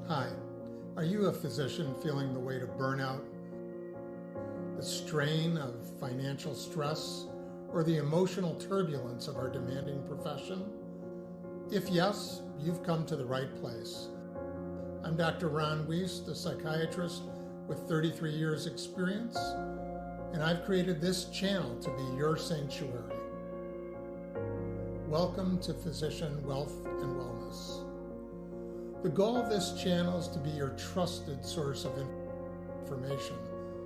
Hi, are you a physician feeling the weight of burnout, the strain of financial stress, or the emotional turbulence of our demanding profession? If yes, you've come to the right place. I'm Dr. Wuest, a psychiatrist with 33 years experience, and I've created this channel to be your sanctuary. Welcome to Physician Wealth and Wellness. The goal of this channel is to be your trusted source of information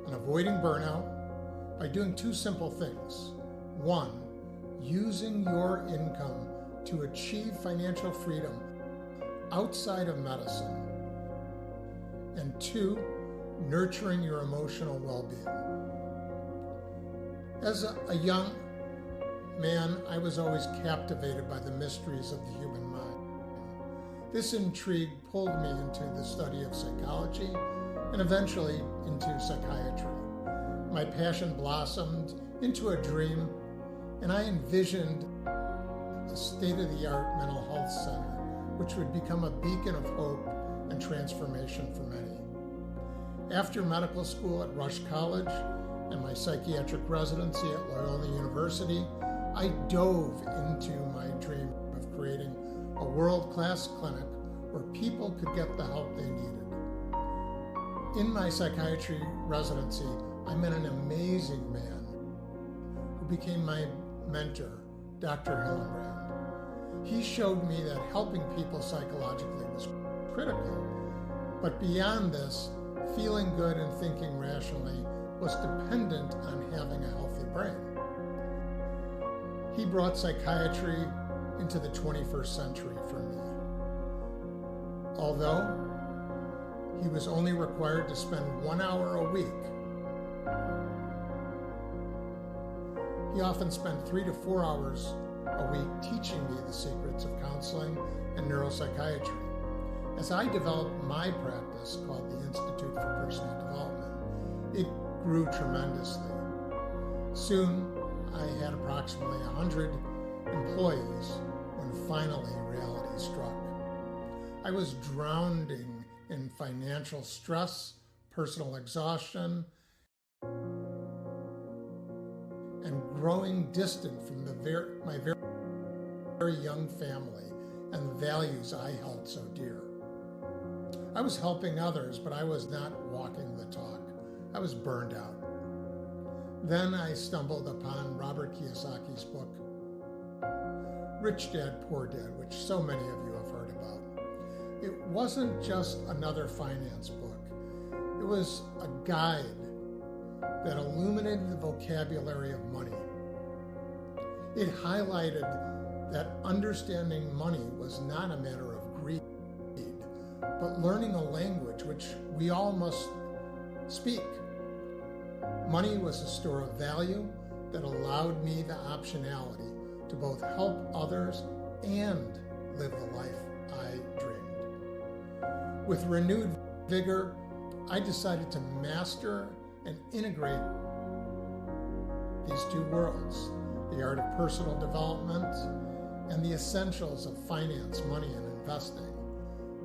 on avoiding burnout by doing two simple things. One, using your income to achieve financial freedom outside of medicine. And two, nurturing your emotional well-being. As a young man, I was always captivated by the mysteries of the human mind. This intrigue pulled me into the study of psychology and eventually into psychiatry. My passion blossomed into a dream, and I envisioned a state-of-the-art mental health center which would become a beacon of hope and transformation for many. After medical school at Rush College and my psychiatric residency at Loyola University, I dove into my dream of creating a world-class clinic where people could get the help they needed. In my psychiatry residency, I met an amazing man who became my mentor, Dr. Hillenbrand. He showed me that helping people psychologically was critical, but beyond this, feeling good and thinking rationally was dependent on having a healthy brain. He brought psychiatry into the 21st century for me. Although he was only required to spend 1 hour a week, he often spent 3 to 4 hours a week teaching me the secrets of counseling and neuropsychiatry. As I developed my practice, called the Institute for Personal Development, it grew tremendously. Soon, I had approximately 100 employees when finally reality struck. I was drowning in financial stress, personal exhaustion, and growing distant from my very young family and the values I held so dear. I was helping others, but I was not walking the talk. I was burned out. Then I stumbled upon Robert Kiyosaki's book, Rich Dad, Poor Dad, which so many of you have heard about. It wasn't just another finance book. It was a guide that illuminated the vocabulary of money. It highlighted that understanding money was not a matter of greed, but learning a language which we all must speak. Money was a store of value that allowed me the optionality to both help others and live the life I dreamed. With renewed vigor, I decided to master and integrate these two worlds, the art of personal development and the essentials of finance, money, and investing.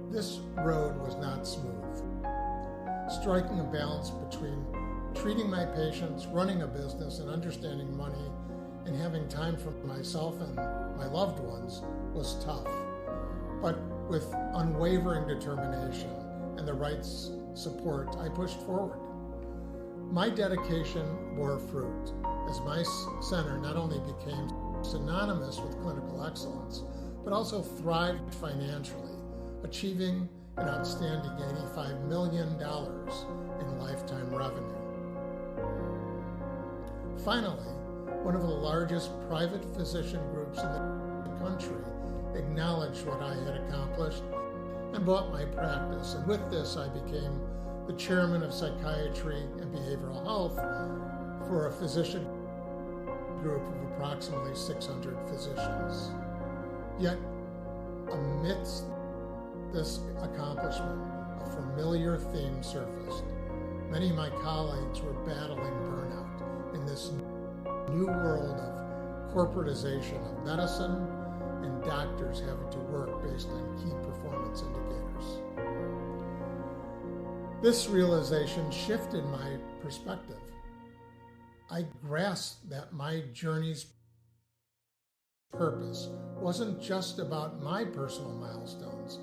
This road was not smooth. Striking a balance between treating my patients, running a business, and understanding money, and having time for myself and my loved ones was tough. But with unwavering determination and the right support, I pushed forward. My dedication bore fruit as my center not only became synonymous with clinical excellence, but also thrived financially, achieving an outstanding $85 million in lifetime revenue. Finally, one of the largest private physician groups in the country acknowledged what I had accomplished and bought my practice. And with this, I became the chairman of psychiatry and behavioral health for a physician group of approximately 600 physicians. Yet, amidst this accomplishment, a familiar theme surfaced. Many of my colleagues were battling burnout in this new world of corporatization of medicine and doctors having to work based on key performance indicators. This realization shifted my perspective. I grasped that my journey's purpose wasn't just about my personal milestones.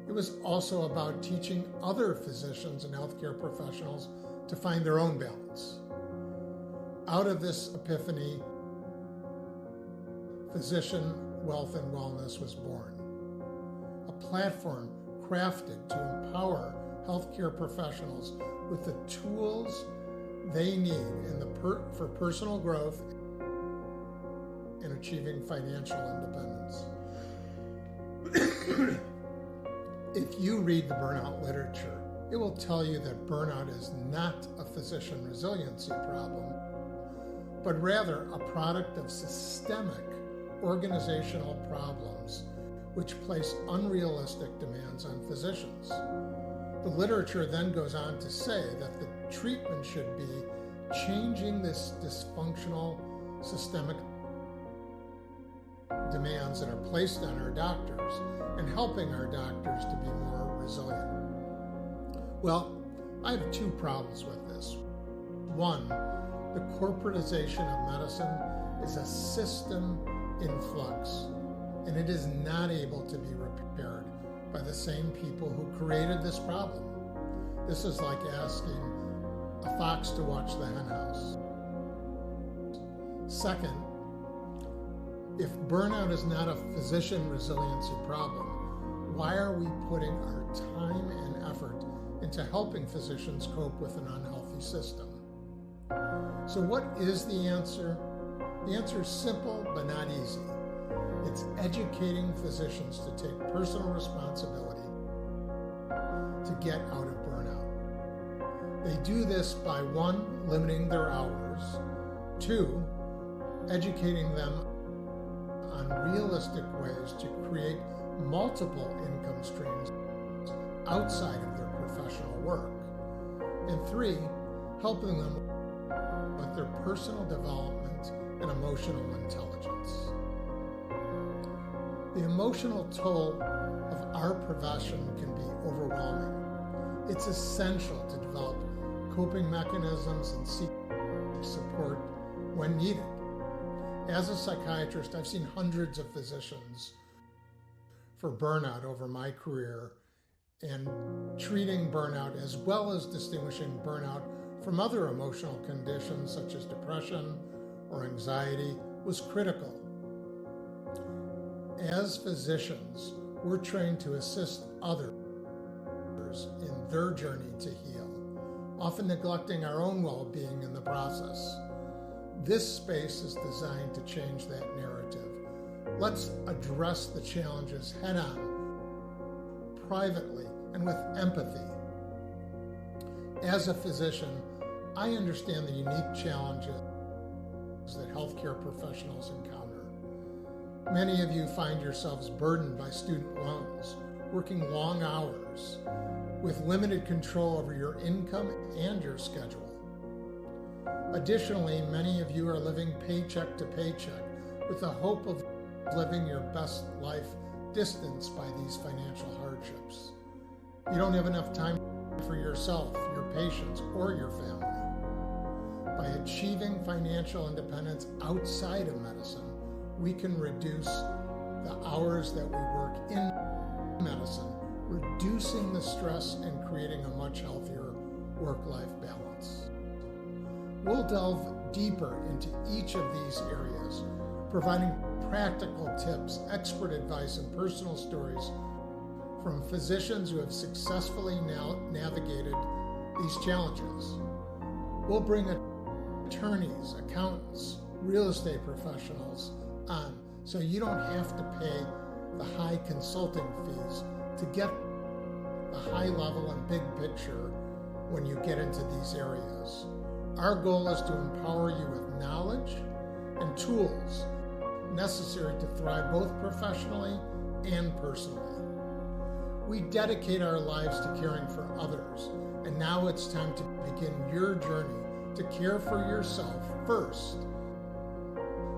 It was also about teaching other physicians and healthcare professionals to find their own balance. Out of this epiphany, Physician Wealth and Wellness was born. A platform crafted to empower healthcare professionals with the tools they need for personal growth and achieving financial independence. If you read the burnout literature, it will tell you that burnout is not a physician resiliency problem, but rather a product of systemic organizational problems which place unrealistic demands on physicians. The literature then goes on to say that the treatment should be changing this dysfunctional systemic demands that are placed on our doctors and helping our doctors to be more resilient. Well, I have two problems with this. One, the corporatization of medicine is a system in flux, and it is not able to be repaired by the same people who created this problem. This is like asking a fox to watch the henhouse. Second, if burnout is not a physician resiliency problem, why are we putting our time and effort into helping physicians cope with an unhealthy system? So what is the answer? The answer is simple but not easy. It's educating physicians to take personal responsibility to get out of burnout. They do this by 1, limiting their hours, 2, educating them on realistic ways to create multiple income streams outside of their professional work, and 3, helping them with their personal development and emotional intelligence. The emotional toll of our profession can be overwhelming. It's essential to develop coping mechanisms and seek support when needed. As a psychiatrist, I've seen hundreds of physicians for burnout over my career, and treating burnout as well as distinguishing burnout from other emotional conditions such as depression or anxiety was critical. As physicians, we're trained to assist others in their journey to heal, often neglecting our own well-being in the process. This space is designed to change that narrative. Let's address the challenges head-on, privately, and with empathy. As a physician, I understand the unique challenges that healthcare professionals encounter. Many of you find yourselves burdened by student loans, working long hours, with limited control over your income and your schedule. Additionally, many of you are living paycheck to paycheck with the hope of living your best life distanced by these financial hardships. You don't have enough time for yourself, your patients, or your family. By achieving financial independence outside of medicine, we can reduce the hours that we work in medicine, reducing the stress and creating a much healthier work-life balance. We'll delve deeper into each of these areas, providing practical tips, expert advice, and personal stories from physicians who have successfully navigated these challenges. We'll bring attorneys, accountants, real estate professionals on so you don't have to pay the high consulting fees to get the high level and big picture when you get into these areas. Our goal is to empower you with knowledge and tools necessary to thrive both professionally and personally. We dedicate our lives to caring for others, and now it's time to begin your journey to care for yourself first,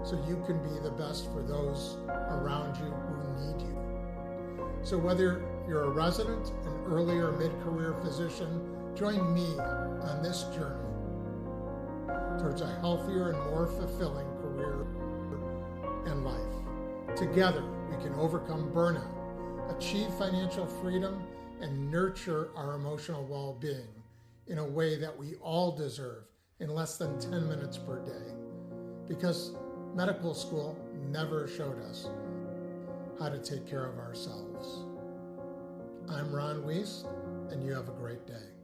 so you can be the best for those around you who need you. So whether you're a resident, an early or mid-career physician, join me on this journey towards a healthier and more fulfilling career and life. Together, we can overcome burnout, achieve financial freedom, and nurture our emotional well-being in a way that we all deserve in less than 10 minutes per day. Because medical school never showed us how to take care of ourselves. I'm Ron Wuest, and you have a great day.